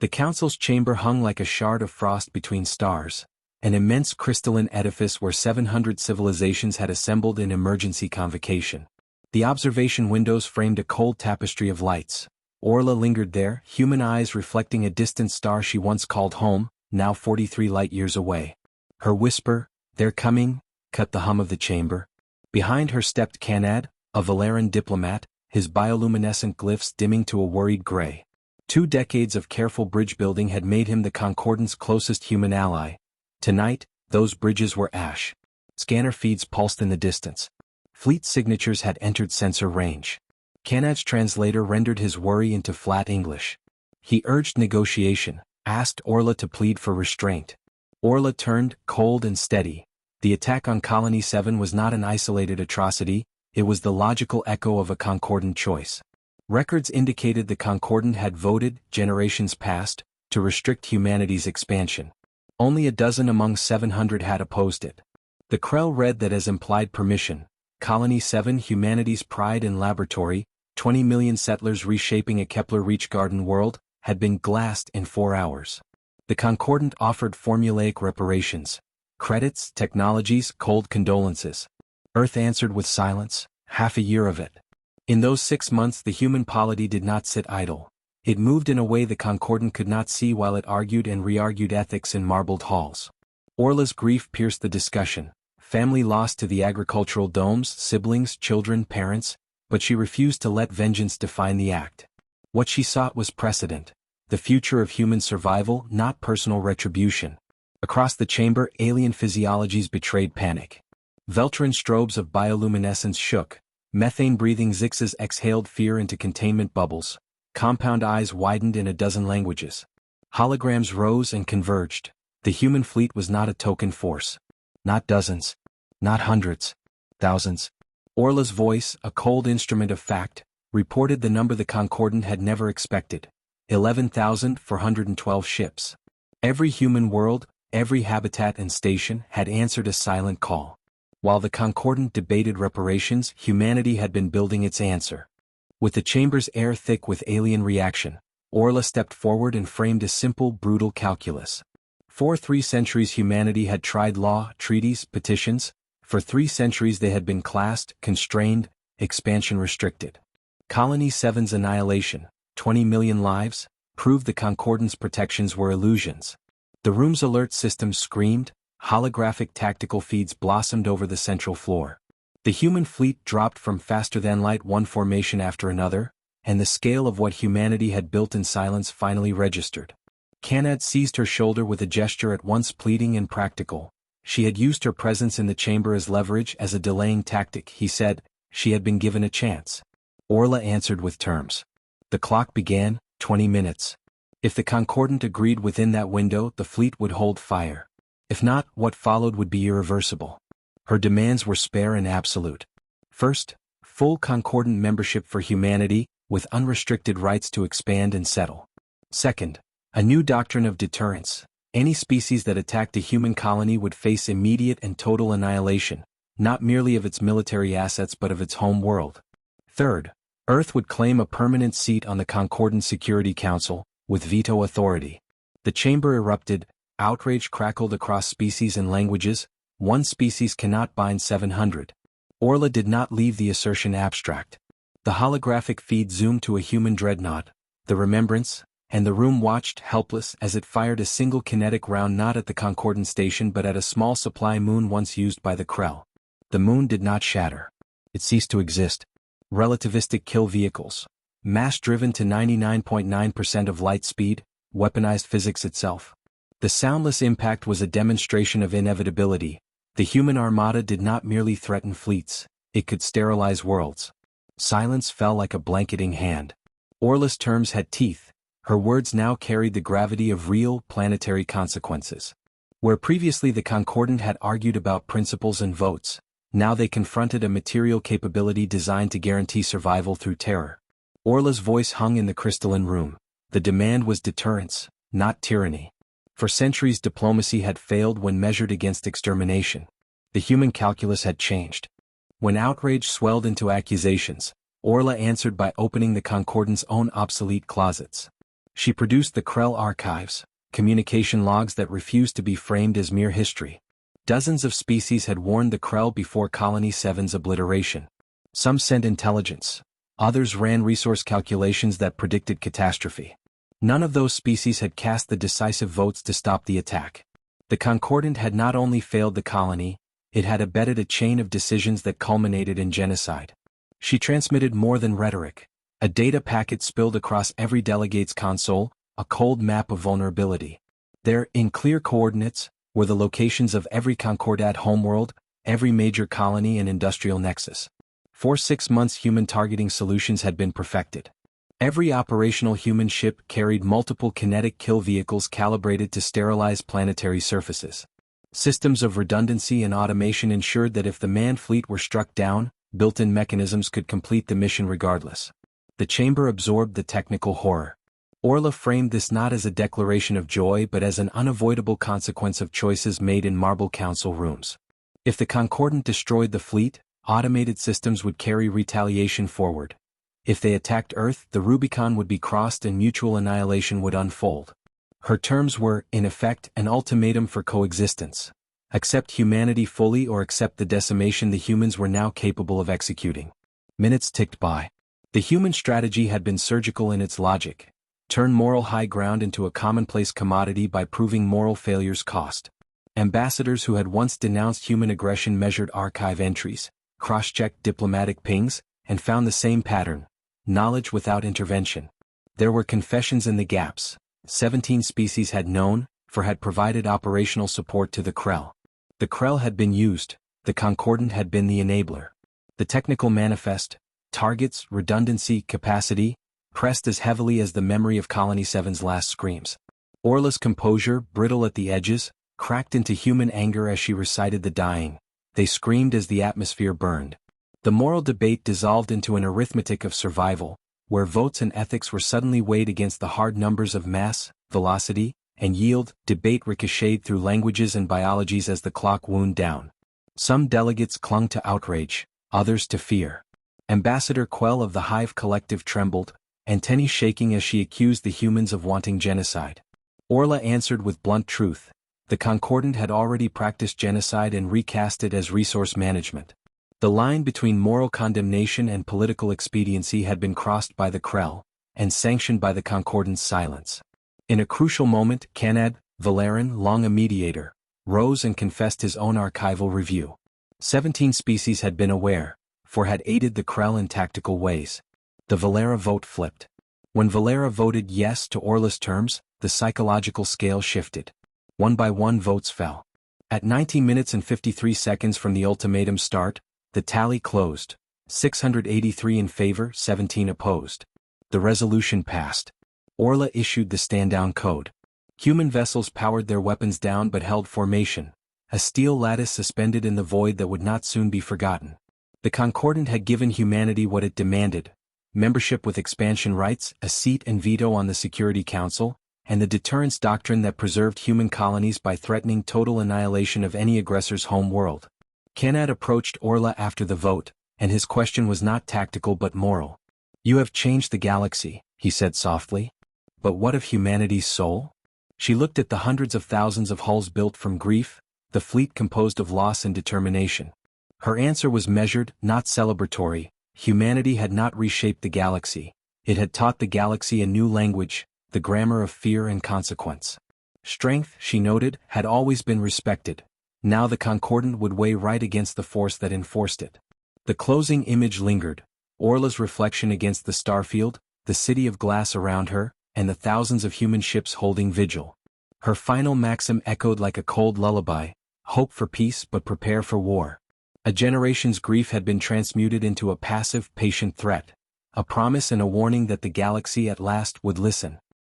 The council's chamber hung like a shard of frost between stars, an immense crystalline edifice where 700 civilizations had assembled in emergency convocation. The observation windows framed a cold tapestry of lights. Orla lingered there, human eyes reflecting a distant star she once called home, now 43 light-years away. Her whisper, "They're coming," cut the hum of the chamber. Behind her stepped Kanad, a Valeran diplomat, his bioluminescent glyphs dimming to a worried gray. 2 decades of careful bridge building had made him the Concordant's closest human ally. Tonight, those bridges were ash. Scanner feeds pulsed in the distance. Fleet signatures had entered sensor range. Kanad's translator rendered his worry into flat English. He urged negotiation, asked Orla to plead for restraint. Orla turned, cold and steady. The attack on Colony 7 was not an isolated atrocity, it was the logical echo of a Concordant choice. Records indicated the Concordant had voted, generations past, to restrict humanity's expansion. Only a dozen among 700 had opposed it. The Krell read that as implied permission. Colony 7, humanity's pride and laboratory, 20 million settlers reshaping a Kepler-Reach garden world, had been glassed in 4 hours. The Concordant offered formulaic reparations. Credits, technologies, cold condolences. Earth answered with silence, half a year of it. In those 6 months the human polity did not sit idle. It moved in a way the Concordant could not see while it argued and re-argued ethics in marbled halls. Orla's grief pierced the discussion. Family lost to the agricultural domes, siblings, children, parents, but she refused to let vengeance define the act. What she sought was precedent. The future of human survival, not personal retribution. Across the chamber, alien physiologies betrayed panic. Veltran strobes of bioluminescence shook. Methane-breathing Zixes exhaled fear into containment bubbles. Compound eyes widened in a dozen languages. Holograms rose and converged. The human fleet was not a token force. Not dozens. Not hundreds. Thousands. Orla's voice, a cold instrument of fact, reported the number the Concordant had never expected. 11,412 ships. Every human world, every habitat and station had answered a silent call. While the Concordant debated reparations, humanity had been building its answer. With the chamber's air thick with alien reaction, Orla stepped forward and framed a simple, brutal calculus. For 3 centuries humanity had tried law, treaties, petitions. For 3 centuries they had been classed, constrained, expansion restricted. Colony 7's annihilation, 20 million lives, proved the Concordant's protections were illusions. The room's alert systems screamed, holographic tactical feeds blossomed over the central floor. The human fleet dropped from faster-than-light one formation after another, and the scale of what humanity had built in silence finally registered. Kanad seized her shoulder with a gesture at once pleading and practical. She had used her presence in the chamber as leverage, as a delaying tactic, he said. She had been given a chance. Orla answered with terms. The clock began, 20 minutes. If the Concordant agreed within that window, the fleet would hold fire. If not, what followed would be irreversible. Her demands were spare and absolute. First, full Concordant membership for humanity, with unrestricted rights to expand and settle. Second, a new doctrine of deterrence. Any species that attacked a human colony would face immediate and total annihilation, not merely of its military assets but of its home world. Third, Earth would claim a permanent seat on the Concordant Security Council, with veto authority. The chamber erupted, outrage crackled across species and languages. One species cannot bind 700. Orla did not leave the assertion abstract. The holographic feed zoomed to a human dreadnought, the Remembrance, and the room watched helpless as it fired a single kinetic round not at the Concordant station but at a small supply moon once used by the Krell. The moon did not shatter. It ceased to exist. Relativistic kill vehicles. Mass-driven to 99.9% of light speed, weaponized physics itself. The soundless impact was a demonstration of inevitability. The human armada did not merely threaten fleets, it could sterilize worlds. Silence fell like a blanketing hand. Orla's terms had teeth. Her words now carried the gravity of real, planetary consequences. Where previously the Concordant had argued about principles and votes, now they confronted a material capability designed to guarantee survival through terror. Orla's voice hung in the crystalline room. The demand was deterrence, not tyranny. For centuries diplomacy had failed when measured against extermination. The human calculus had changed. When outrage swelled into accusations, Orla answered by opening the Concordant's own obsolete closets. She produced the Krell archives, communication logs that refused to be framed as mere history. Dozens of species had warned the Krell before Colony 7's obliteration. Some sent intelligence. Others ran resource calculations that predicted catastrophe. None of those species had cast the decisive votes to stop the attack. The Concordant had not only failed the colony, it had abetted a chain of decisions that culminated in genocide. She transmitted more than rhetoric. A data packet spilled across every delegate's console, a cold map of vulnerability. There, in clear coordinates, were the locations of every Concordat homeworld, every major colony and industrial nexus. For 6 months human targeting solutions had been perfected. Every operational human ship carried multiple kinetic kill vehicles calibrated to sterilize planetary surfaces. Systems of redundancy and automation ensured that if the manned fleet were struck down, built-in mechanisms could complete the mission regardless. The chamber absorbed the technical horror. Orla framed this not as a declaration of joy but as an unavoidable consequence of choices made in Marble Council rooms. If the Concordant destroyed the fleet, automated systems would carry retaliation forward. If they attacked Earth, the Rubicon would be crossed and mutual annihilation would unfold. Her terms were, in effect, an ultimatum for coexistence. Accept humanity fully or accept the decimation the humans were now capable of executing. Minutes ticked by. The human strategy had been surgical in its logic. Turn moral high ground into a commonplace commodity by proving moral failure's cost. Ambassadors who had once denounced human aggression measured archive entries, cross-checked diplomatic pings, and found the same pattern: knowledge without intervention. There were confessions in the gaps. 17 species had known, for had provided operational support to the Krell. The Krell had been used, the Concordant had been the enabler. The technical manifest, targets, redundancy, capacity, pressed as heavily as the memory of Colony 7's last screams. Orla's composure, brittle at the edges, cracked into human anger as she recited the dying. They screamed as the atmosphere burned. The moral debate dissolved into an arithmetic of survival, where votes and ethics were suddenly weighed against the hard numbers of mass, velocity, and yield. Debate ricocheted through languages and biologies as the clock wound down. Some delegates clung to outrage, others to fear. Ambassador Quell of the Hive Collective trembled, antennae shaking as she accused the humans of wanting genocide. Orla answered with blunt truth. The Concordant had already practiced genocide and recast it as resource management. The line between moral condemnation and political expediency had been crossed by the Krell, and sanctioned by the Concordant's silence. In a crucial moment, Kanad, Valeran, long a mediator, rose and confessed his own archival review. 17 species had been aware, for had aided the Krell in tactical ways. The Valera vote flipped. When Valera voted yes to Orla's terms, the psychological scale shifted. One by one votes fell. At 19 minutes and 53 seconds from the ultimatum start, the tally closed. 683 in favor, 17 opposed. The resolution passed. Orla issued the stand-down code. Human vessels powered their weapons down but held formation, a steel lattice suspended in the void that would not soon be forgotten. The Concordant had given humanity what it demanded: membership with expansion rights, a seat and veto on the Security Council, and the deterrence doctrine that preserved human colonies by threatening total annihilation of any aggressor's home world. Kanad approached Orla after the vote, and his question was not tactical but moral. "You have changed the galaxy," he said softly. "But what of humanity's soul?" She looked at the hundreds of thousands of hulls built from grief, the fleet composed of loss and determination. Her answer was measured, not celebratory. Humanity had not reshaped the galaxy. It had taught the galaxy a new language, the grammar of fear and consequence. Strength, she noted, had always been respected. Now the Concordant would weigh right against the force that enforced it. The closing image lingered, Orla's reflection against the starfield, the city of glass around her, and the thousands of human ships holding vigil. Her final maxim echoed like a cold lullaby: hope for peace but prepare for war. A generation's grief had been transmuted into a passive, patient threat, a promise and a warning that the galaxy at last would listen.